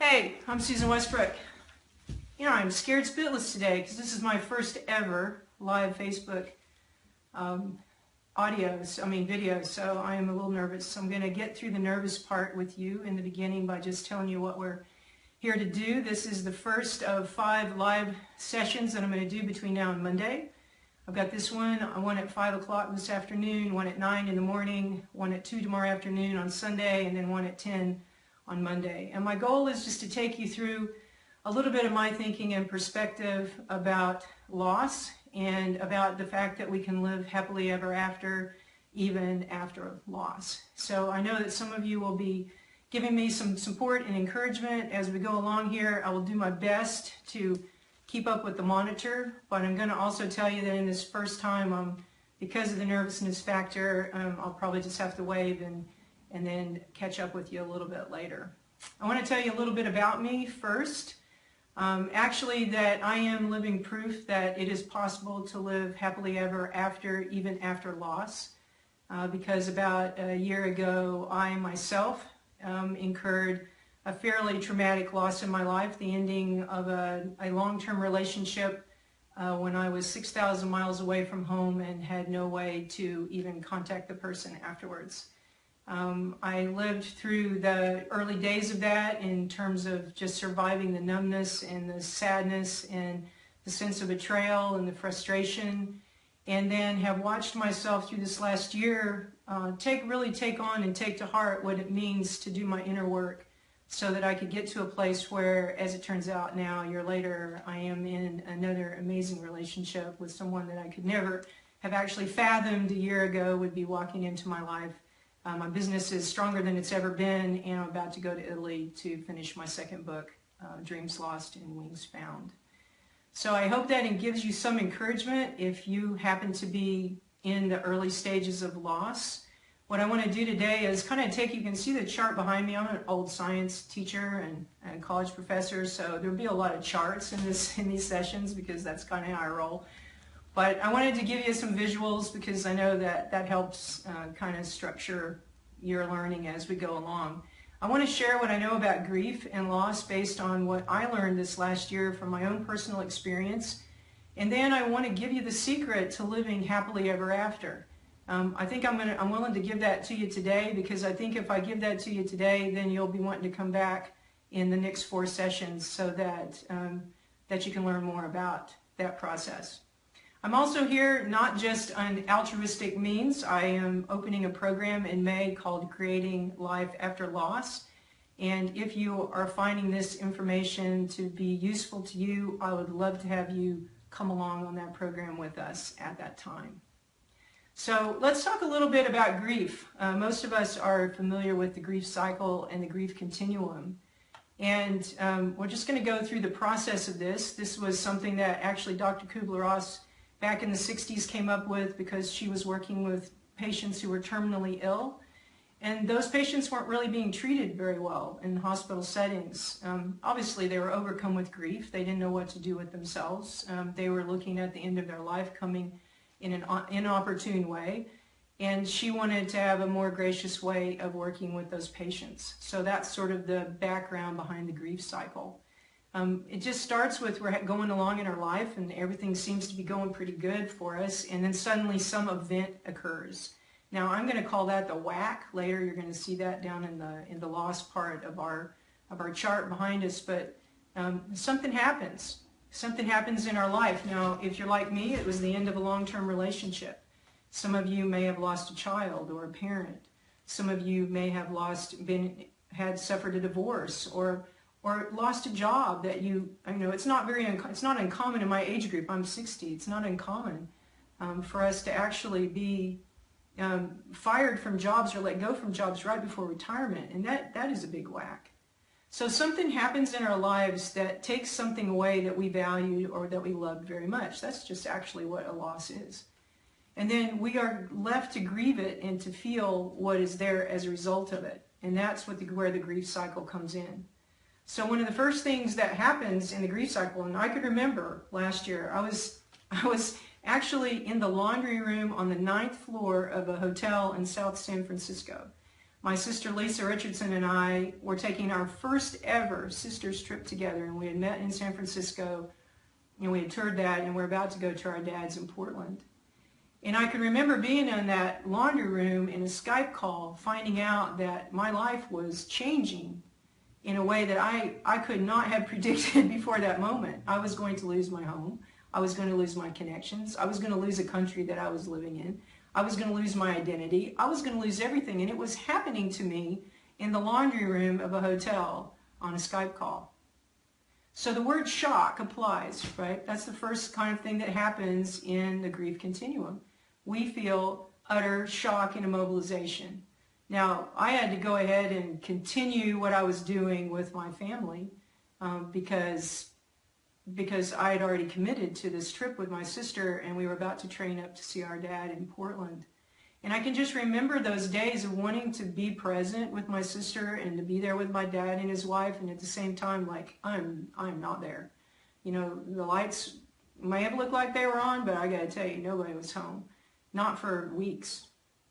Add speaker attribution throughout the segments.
Speaker 1: Hey, I'm Susan Westbrook. You know, I'm scared spitless today because this is my first ever live Facebook video, so I am a little nervous. So I'm going to get through the nervous part with you in the beginning by just telling you what we're here to do. This is the first of 5 live sessions that I'm going to do between now and Monday. I've got this one at 5 o'clock this afternoon, one at 9 in the morning, one at 2 tomorrow afternoon on Sunday, and then one at 10 on Monday. And my goal is just to take you through a little bit of my thinking and perspective about loss and about the fact that we can live happily ever after, even after loss. So I know that some of you will be giving me some support and encouragement as we go along here. I will do my best to keep up with the monitor, but I'm going to also tell you that in this first time, because of the nervousness factor, I'll probably just have to wave and then catch up with you a little bit later. I want to tell you a little bit about me first. Actually, that I am living proof that it is possible to live happily ever after, even after loss. Because about a year ago, I myself incurred a fairly traumatic loss in my life, the ending of a long-term relationship when I was 6,000 miles away from home and had no way to even contact the person afterwards. I lived through the early days of that in terms of just surviving the numbness and the sadness and the sense of betrayal and the frustration, and then have watched myself through this last year really take on and take to heart what it means to do my inner work so that I could get to a place where, as it turns out now, a year later, I am in another amazing relationship with someone that I could never have actually fathomed a year ago would be walking into my life. My business is stronger than it's ever been, and I'm about to go to Italy to finish my second book, Dreams Lost and Wings Found. So I hope that it gives you some encouragement if you happen to be in the early stages of loss. What I want to do today is kind of you can see the chart behind me. I'm an old science teacher and college professor, so there'll be a lot of charts in these sessions because that's kind of how I roll. But I wanted to give you some visuals because I know that helps kind of structure your learning as we go along. I want to share what I know about grief and loss based on what I learned this last year from my own personal experience. And then I want to give you the secret to living happily ever after. I think I'm willing to give that to you today because I think if I give that to you today, then you'll be wanting to come back in the next 4 sessions so that you can learn more about that process. I'm also here not just on altruistic means. I am opening a program in May called Creating Life After Loss. And if you are finding this information to be useful to you, I would love to have you come along on that program with us at that time. So let's talk a little bit about grief. Most of us are familiar with the grief cycle and the grief continuum. And we're just going to go through the process of this. This was something that actually Dr. Kubler-Ross back in the 60s came up with because she was working with patients who were terminally ill. And those patients weren't really being treated very well in hospital settings. Obviously, they were overcome with grief. They didn't know what to do with themselves. They were looking at the end of their life coming in an inopportune way. And she wanted to have a more gracious way of working with those patients. So that's sort of the background behind the grief cycle. It just starts with we're going along in our life and everything seems to be going pretty good for us, and then suddenly some event occurs. Now I'm going to call that the whack. Later you're going to see that down in the loss part of our chart behind us, but something happens. Something happens in our life. Now if you're like me, it was the end of a long-term relationship. Some of you may have lost a child or a parent. Some of you may have suffered a divorce or lost a job that it's not uncommon in my age group. I'm 60. It's not uncommon for us to actually be fired from jobs or let go from jobs right before retirement, and that is a big whack. So something happens in our lives that takes something away that we valued or that we loved very much. That's just actually what a loss is. And then we are left to grieve it and to feel what is there as a result of it, and that's where the grief cycle comes in. So one of the first things that happens in the grief cycle, and I could remember last year, I was actually in the laundry room on the 9th floor of a hotel in South San Francisco. My sister Lisa Richardson and I were taking our first ever sisters trip together, and we had met in San Francisco, and we had toured that, and we're about to go to our dad's in Portland. And I can remember being in that laundry room in a Skype call, finding out that my life was changing in a way that I could not have predicted before that moment. I was going to lose my home. I was going to lose my connections. I was going to lose a country that I was living in. I was going to lose my identity. I was going to lose everything. And it was happening to me in the laundry room of a hotel on a Skype call. So the word shock applies, right? That's the first kind of thing that happens in the grief continuum. We feel utter shock and immobilization. Now, I had to go ahead and continue what I was doing with my family because I had already committed to this trip with my sister, and we were about to train up to see our dad in Portland. And I can just remember those days of wanting to be present with my sister and to be there with my dad and his wife, and at the same time, like, I'm not there. You know, the lights may have looked like they were on, but I got to tell you, nobody was home. Not for weeks.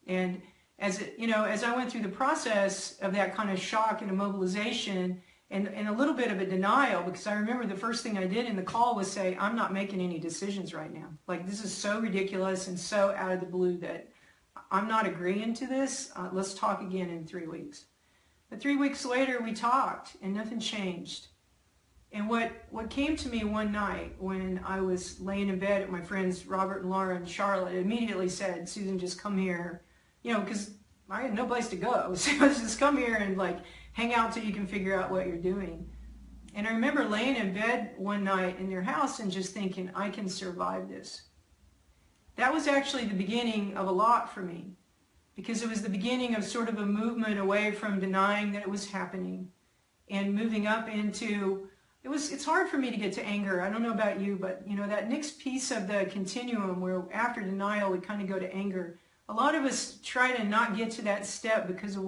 Speaker 1: And as I went through the process of that kind of shock and immobilization and a little bit of a denial, because I remember the first thing I did in the call was say, I'm not making any decisions right now. Like, this is so ridiculous and so out of the blue that I'm not agreeing to this. Let's talk again in 3 weeks. But 3 weeks later, we talked and nothing changed. And what came to me one night when I was laying in bed at my friends Robert and Laura and Charlotte, immediately said, Susan, just come here, because I had no place to go. So just come here and like hang out till you can figure out what you're doing. And I remember laying in bed one night in their house and just thinking, I can survive this. That was actually the beginning of a lot for me, because it was the beginning of sort of a movement away from denying that it was happening and moving up into, it's hard for me to get to anger. I don't know about you, but that next piece of the continuum where after denial we kind of go to anger. A lot of us try to not get to that step because of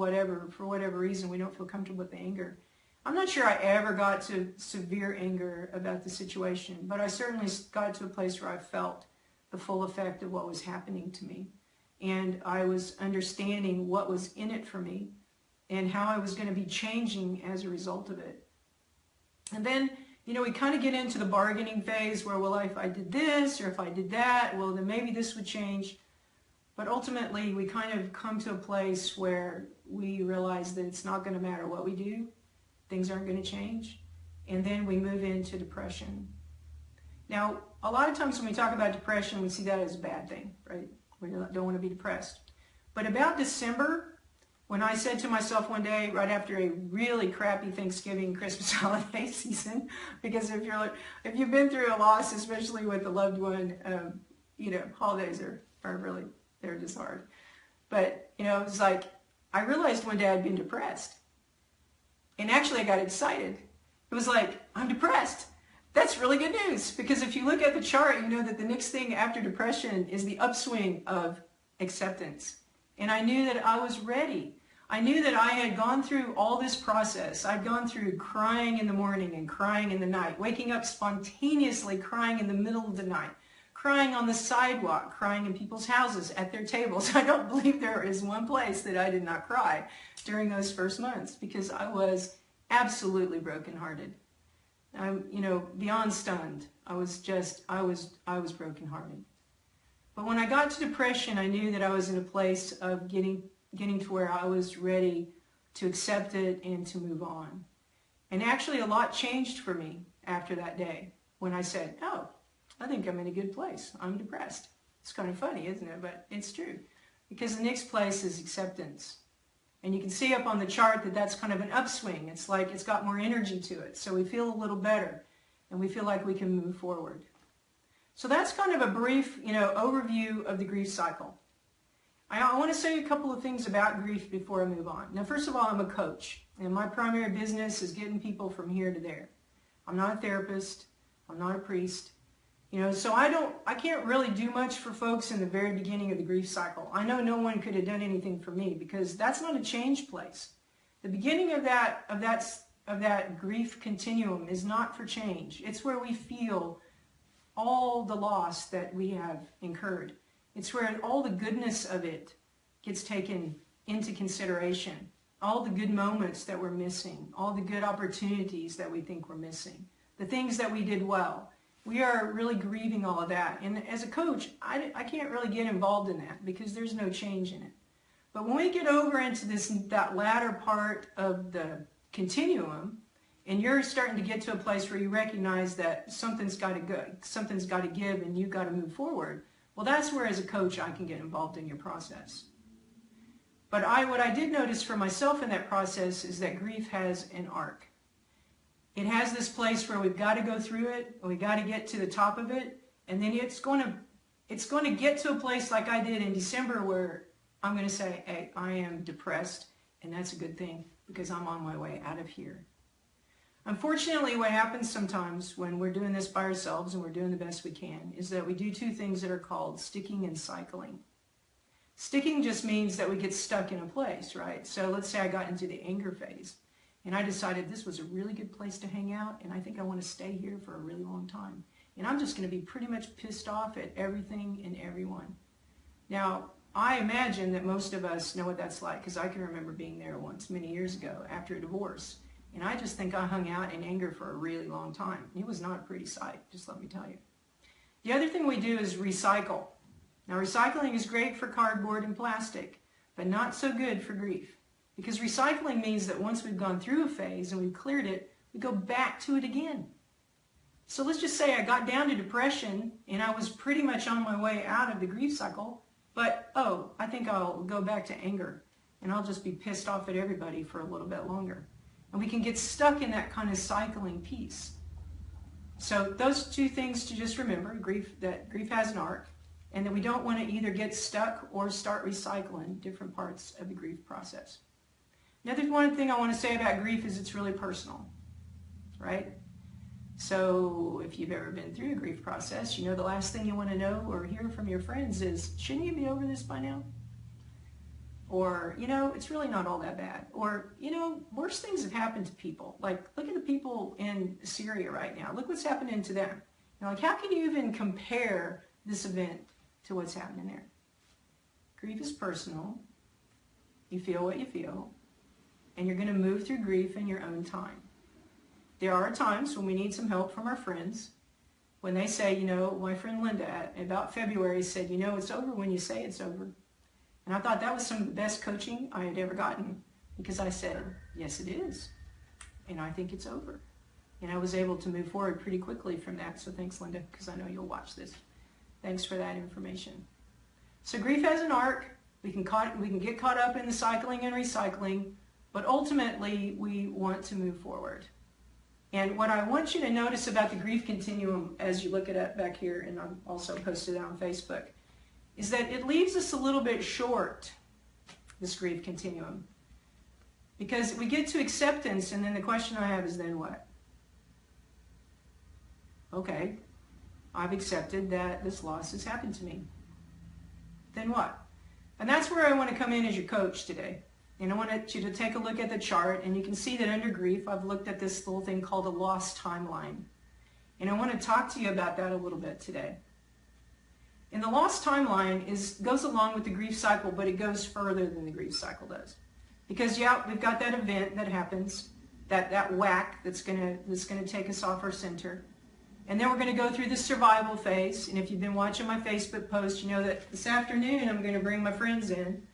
Speaker 1: for whatever reason, we don't feel comfortable with the anger. I'm not sure I ever got to severe anger about the situation, but I certainly got to a place where I felt the full effect of what was happening to me. And I was understanding what was in it for me and how I was going to be changing as a result of it. And then, we kind of get into the bargaining phase where, well, if I did this or if I did that, well, then maybe this would change. But ultimately, we kind of come to a place where we realize that it's not going to matter what we do. Things aren't going to change. And then we move into depression. Now, a lot of times when we talk about depression, we see that as a bad thing, right? We don't want to be depressed. But about December, when I said to myself one day, right after a really crappy Thanksgiving, Christmas holiday season, because if you've been through a loss, especially with a loved one, holidays are really, they're just hard. But, it's like, I realized one day I'd been depressed. And actually I got excited. It was like, I'm depressed. That's really good news, because if you look at the chart, you know that the next thing after depression is the upswing of acceptance. And I knew that I was ready. I knew that I had gone through all this process. I'd gone through crying in the morning and crying in the night, waking up spontaneously crying in the middle of the night, crying on the sidewalk, crying in people's houses, at their tables. I don't believe there is one place that I did not cry during those first months, because I was absolutely brokenhearted. I'm, beyond stunned. I was brokenhearted. But when I got to depression, I knew that I was in a place of getting to where I was ready to accept it and to move on. And actually a lot changed for me after that day when I said, oh, I think I'm in a good place. I'm depressed. It's kind of funny, isn't it? But it's true. Because the next place is acceptance. And you can see up on the chart that that's kind of an upswing. It's like it's got more energy to it. So we feel a little better and we feel like we can move forward. So that's kind of a brief, overview of the grief cycle. I want to say a couple of things about grief before I move on. Now, first of all, I'm a coach, and my primary business is getting people from here to there. I'm not a therapist. I'm not a priest. So I can't really do much for folks in the very beginning of the grief cycle. I know no one could have done anything for me, because that's not a change place. The beginning of that grief continuum is not for change. It's where we feel all the loss that we have incurred. It's where all the goodness of it gets taken into consideration. all the good moments that we're missing, all the good opportunities that we think we're missing, the things that we did well. We are really grieving all of that. And as a coach, I can't really get involved in that because there's no change in it. But when we get over into that latter part of the continuum, and you're starting to get to a place where you recognize that something's got to go, something's got to give, and you've got to move forward, well, that's where as a coach I can get involved in your process. But what I did notice for myself in that process is that grief has an arc. It has this place where we've got to go through it, and we've got to get to the top of it, and then it's going to get to a place like I did in December where I'm going to say, hey, I am depressed, and that's a good thing because I'm on my way out of here. Unfortunately, what happens sometimes when we're doing this by ourselves and we're doing the best we can is that we do two things that are called sticking and cycling. Sticking just means that we get stuck in a place, right? So let's say I got into the anger phase and I decided this was a really good place to hang out and I think I want to stay here for a really long time. And I'm just going to be pretty much pissed off at everything and everyone. Now, I imagine that most of us know what that's like because I can remember being there once many years ago after a divorce. And I just think I hung out in anger for a really long time. It was not a pretty sight, just let me tell you. The other thing we do is recycle. Now, recycling is great for cardboard and plastic, but not so good for grief. Because recycling means that once we've gone through a phase and we've cleared it, we go back to it again. So let's just say I got down to depression and I was pretty much on my way out of the grief cycle, but I think I'll go back to anger and I'll just be pissed off at everybody for a little bit longer. And we can get stuck in that kind of cycling piece. So those two things to just remember, that grief has an arc, and that we don't want to either get stuck or start recycling different parts of the grief process. Another one thing I want to say about grief is it's really personal, right? So if you've ever been through a grief process, you know the last thing you want to know or hear from your friends is, shouldn't you be over this by now? Or, it's really not all that bad. Or, worse things have happened to people. Like, look at the people in Syria right now. Look what's happening to them. How can you even compare this event to what's happening there? Grief is personal. You feel what you feel. And you're going to move through grief in your own time. There are times when we need some help from our friends. When they say, my friend Linda at about February said, it's over when you say it's over. And I thought that was some of the best coaching I had ever gotten because I said, yes, it is. And I think it's over. And I was able to move forward pretty quickly from that. So thanks, Linda, because I know you'll watch this. Thanks for that information. So grief has an arc. We can get caught up in the cycling and recycling, but ultimately we want to move forward. And what I want you to notice about the grief continuum as you look at it back here, and I've also posted it on Facebook, is that it leaves us a little bit short, this grief continuum. Because we get to acceptance, and then the question I have is, then what? Okay, I've accepted that this loss has happened to me. Then what? And that's where I want to come in as your coach today. And I want you to take a look at the chart, and you can see that under grief, I've looked at this little thing called a loss timeline. And I want to talk to you about that a little bit today. And the loss timeline goes along with the grief cycle, but it goes further than the grief cycle does. Because we've got that event that happens, that whack that's gonna take us off our center. And then we're going to go through the survival phase. And if you've been watching my Facebook post, you know that this afternoon I'm going to bring my friends in.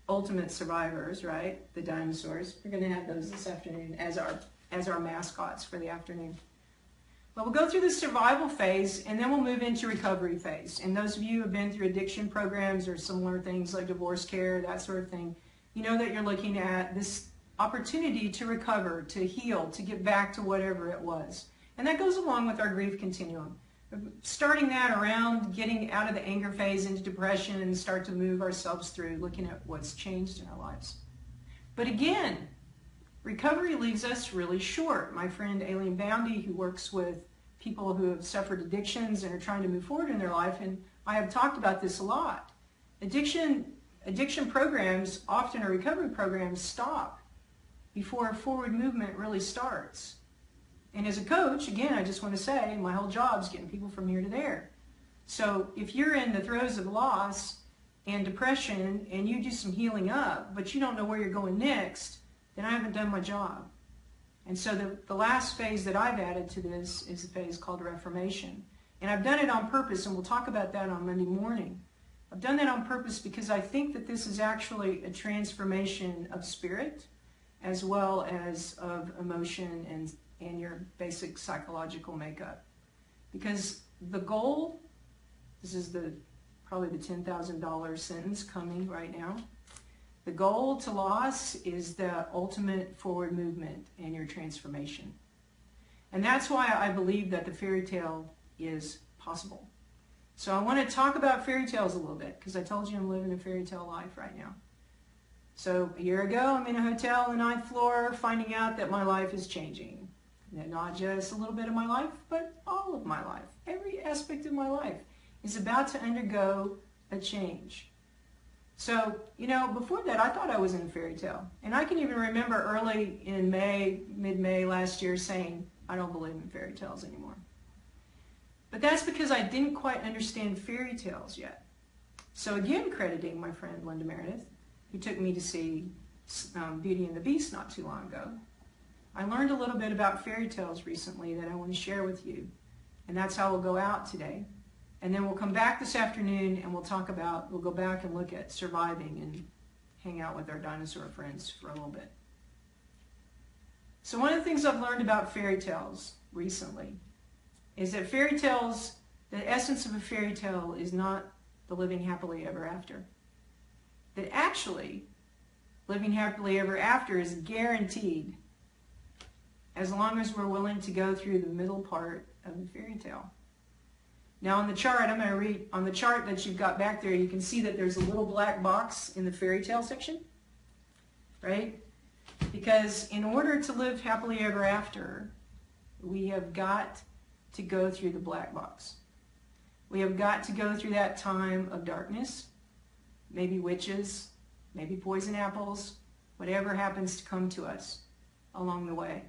Speaker 1: Ultimate survivors, right? The dinosaurs. We're going to have those this afternoon as our mascots for the afternoon. But we'll go through the survival phase, and then we'll move into recovery phase. And those of you who have been through addiction programs or similar things like divorce care, that sort of thing, you know that you're looking at this opportunity to recover, to heal, to get back to whatever it was. And that goes along with our grief continuum. Starting that around getting out of the anger phase into depression and start to move ourselves through looking at what's changed in our lives. But again, recovery leaves us really short. My friend Aileen Boundy, who works with people who have suffered addictions and are trying to move forward in their life, and I have talked about this a lot. Addiction programs, often or recovery programs, stop before forward movement really starts. And as a coach, again, I just want to say my whole job is getting people from here to there. So if you're in the throes of loss and depression, and you do some healing up, but you don't know where you're going next, then I haven't done my job. And so the last phase that I've added to this is a phase called Reformation. And I've done it on purpose, and we'll talk about that on Monday morning. I've done that on purpose because I think that this is actually a transformation of spirit as well as of emotion and your basic psychological makeup. Because the goal, this is probably the $10,000 sentence coming right now. The goal to loss is the ultimate forward movement in your transformation. And that's why I believe that the fairy tale is possible. So I want to talk about fairy tales a little bit, because I told you I'm living a fairy tale life right now. So a year ago, I'm in a hotel on the 9th floor, finding out that my life is changing. And not just a little bit of my life, but all of my life. Every aspect of my life is about to undergo a change. So, before that, I thought I was in a fairy tale. And I can even remember early in mid-May last year saying, I don't believe in fairy tales anymore. But that's because I didn't quite understand fairy tales yet. So again, crediting my friend Linda Meredith, who took me to see Beauty and the Beast not too long ago. I learned a little bit about fairy tales recently that I want to share with you. And that's how we'll go out today. And then we'll come back this afternoon and we'll go back and look at surviving and hang out with our dinosaur friends for a little bit. So one of the things I've learned about fairy tales recently is that fairy tales, the essence of a fairy tale is not the living happily ever after. That actually, living happily ever after is guaranteed as long as we're willing to go through the middle part of the fairy tale. Now on the chart, I'm going to read, on the chart that you've got back there, you can see that there's a little black box in the fairy tale section, right? Because in order to live happily ever after, we have got to go through the black box. We have got to go through that time of darkness, maybe witches, maybe poison apples, whatever happens to come to us along the way.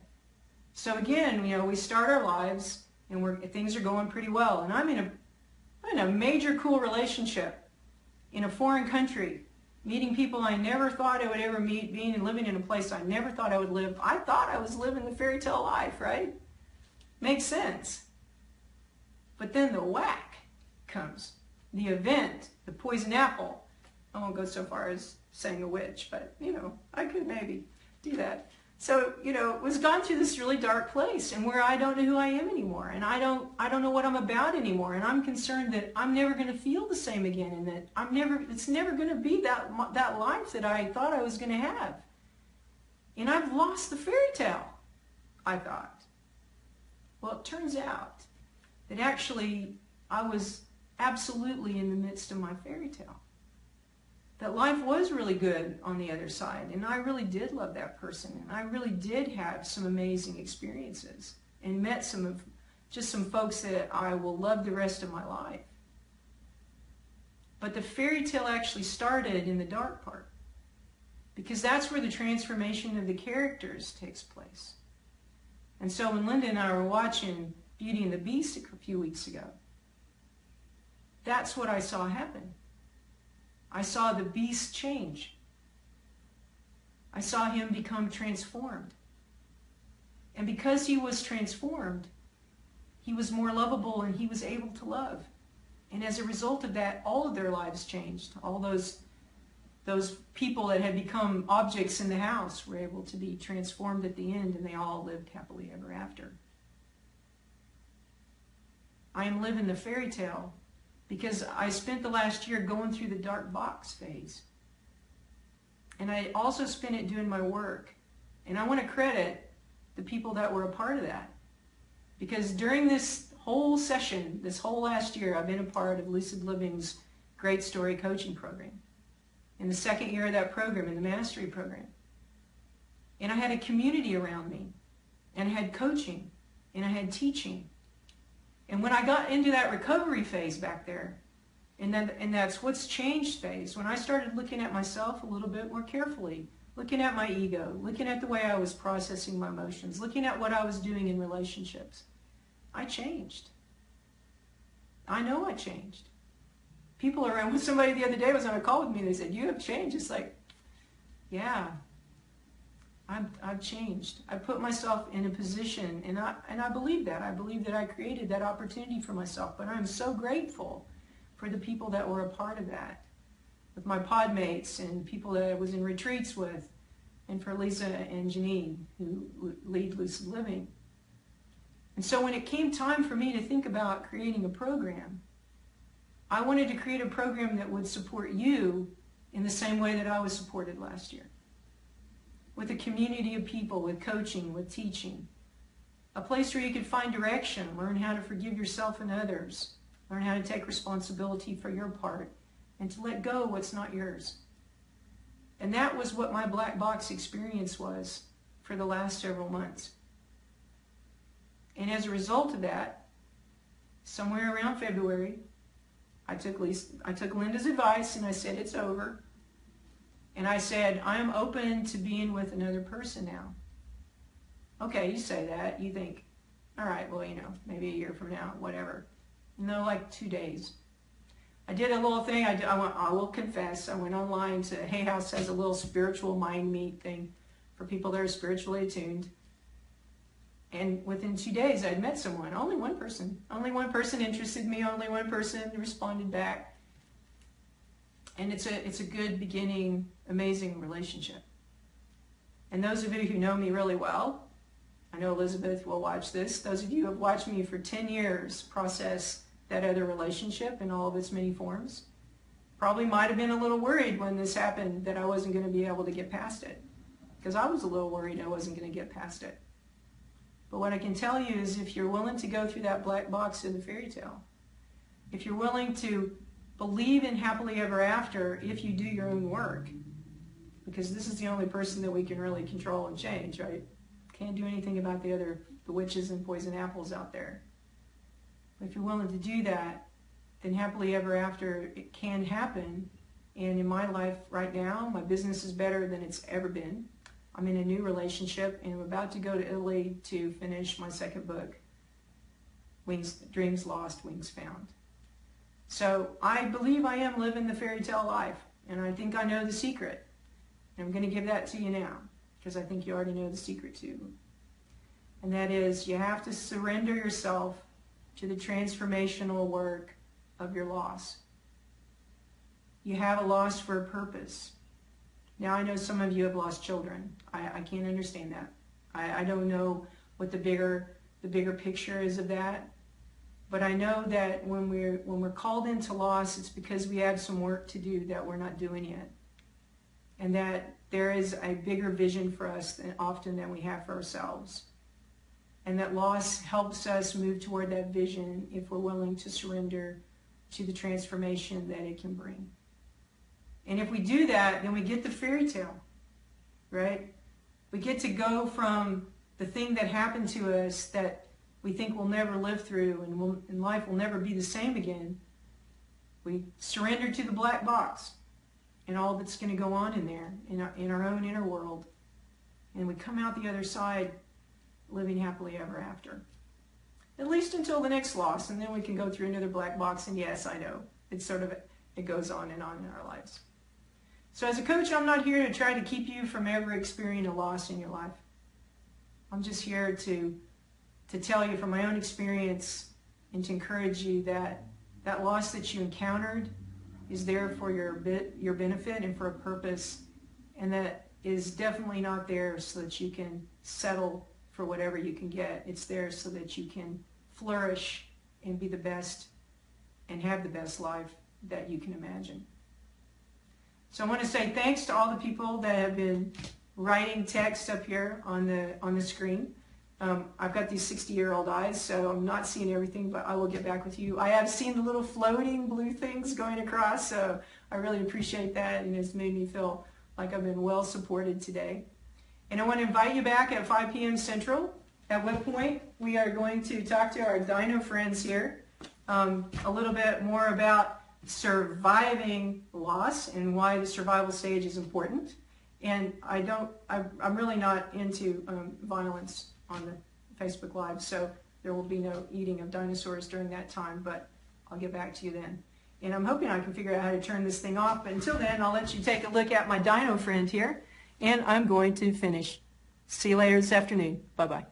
Speaker 1: So again, we start our lives and things are going pretty well. And I'm in a major cool relationship in a foreign country, meeting people I never thought I would ever meet, being and living in a place I never thought I would live. I thought I was living the fairy tale life, right? Makes sense. But then the whack comes. The event, the poison apple. I won't go so far as saying a witch, but, I could maybe do that. So, it was gone through this really dark place and where I don't know who I am anymore. And I don't know what I'm about anymore. And I'm concerned that I'm never going to feel the same again and that it's never going to be that life that I thought I was going to have. And I've lost the fairy tale, I thought. Well, it turns out that actually I was absolutely in the midst of my fairy tale. That life was really good on the other side, and I really did love that person, and I really did have some amazing experiences and met some folks that I will love the rest of my life. But the fairy tale actually started in the dark part, because that's where the transformation of the characters takes place. And so when Linda and I were watching Beauty and the Beast a few weeks ago, that's what I saw happen. I saw the beast change. I saw him become transformed. And because he was transformed, he was more lovable and he was able to love. And as a result of that, all of their lives changed. All those people that had become objects in the house were able to be transformed at the end, and they all lived happily ever after. I am living the fairy tale because I spent the last year going through the dark box phase. And I also spent it doing my work. And I want to credit the people that were a part of that. Because during this whole session, this whole last year, I've been a part of Lucid Living's Great Story Coaching Program. In the second year of that program, in the Mastery Program. And I had a community around me. And I had coaching. And I had teaching. And when I got into that recovery phase back there, and that's what's changed phase, when I started looking at myself a little bit more carefully, looking at my ego, looking at the way I was processing my emotions, looking at what I was doing in relationships, I changed. I know I changed. people around. Somebody the other day was on a call with me and they said, "You have changed." It's like, yeah, I've changed. I put myself in a position, and I believe that. I believe that I created that opportunity for myself. But I'm so grateful for the people that were a part of that, with my pod mates and people that I was in retreats with, and for Lisa and Janine, who lead Lucid Living. And so when it came time for me to think about creating a program, I wanted to create a program that would support you in the same way that I was supported last year. With a community of people, with coaching, with teaching. A place where you could find direction, learn how to forgive yourself and others, learn how to take responsibility for your part, and to let go what's not yours. And that was what my black box experience was for the last several months. And as a result of that, somewhere around February, I took Linda's advice and I said, it's over. And I said, I am open to being with another person now. Okay, you say that. You think, all right, well, maybe a year from now, whatever. No, like 2 days. I did a little thing. I will confess, I went online to Hay House has a little spiritual mind meet thing for people that are spiritually attuned. And within 2 days, I'd met someone. Only one person. Only one person interested me. Only one person responded back. And it's a good beginning, amazing relationship. And those of you who know me really well, I know Elizabeth will watch this. Those of you who have watched me for 10 years process that other relationship in all of its many forms, probably might have been a little worried when this happened that I wasn't going to be able to get past it. Because I was a little worried I wasn't going to get past it. But what I can tell you is if you're willing to go through that black box of the fairy tale, if you're willing to believe in happily ever after if you do your own work, because this is the only person that we can really control and change, right? Can't do anything about the witches and poison apples out there. But if you're willing to do that, then happily ever after it can happen. And in my life right now, my business is better than it's ever been. I'm in a new relationship and I'm about to go to Italy to finish my second book, Dreams Lost, Wings Found. So I believe I am living the fairy tale life, and I think I know the secret. And I'm going to give that to you now, because I think you already know the secret too. And that is, you have to surrender yourself to the transformational work of your loss. You have a loss for a purpose. Now I know some of you have lost children. I can't understand that. I don't know what the bigger picture is of that. But I know that when we're called into loss, it's because we have some work to do that we're not doing yet. And that there is a bigger vision for us often than we have for ourselves. And that loss helps us move toward that vision if we're willing to surrender to the transformation that it can bring. And if we do that, then we get the fairy tale, right? We get to go from the thing that happened to us that we think we'll never live through and life will never be the same again. We surrender to the black box and all that's going to go on in there, in our own inner world. And we come out the other side living happily ever after. At least until the next loss, and then we can go through another black box, and yes, I know, it goes on in our lives. So as a coach, I'm not here to try to keep you from ever experiencing a loss in your life. I'm just here to tell you from my own experience and to encourage you that that loss that you encountered is there for your benefit and for a purpose, and that is definitely not there so that you can settle for whatever you can get. It's there so that you can flourish and be the best and have the best life that you can imagine. So I want to say thanks to all the people that have been writing text up here on the screen. I've got these 60-year-old eyes, so I'm not seeing everything, but I will get back with you. I have seen the little floating blue things going across, so I really appreciate that, and it's made me feel like I've been well supported today. And I want to invite you back at 5 p.m. Central, at what point we are going to talk to our dino friends here a little bit more about surviving loss and why the survival stage is important. And I'm really not into violence on the Facebook Live, so there will be no eating of dinosaurs during that time, but I'll get back to you then. and I'm hoping I can figure out how to turn this thing off. But until then, I'll let you take a look at my dyno friend here, and I'm going to finish. See you later this afternoon. Bye-bye.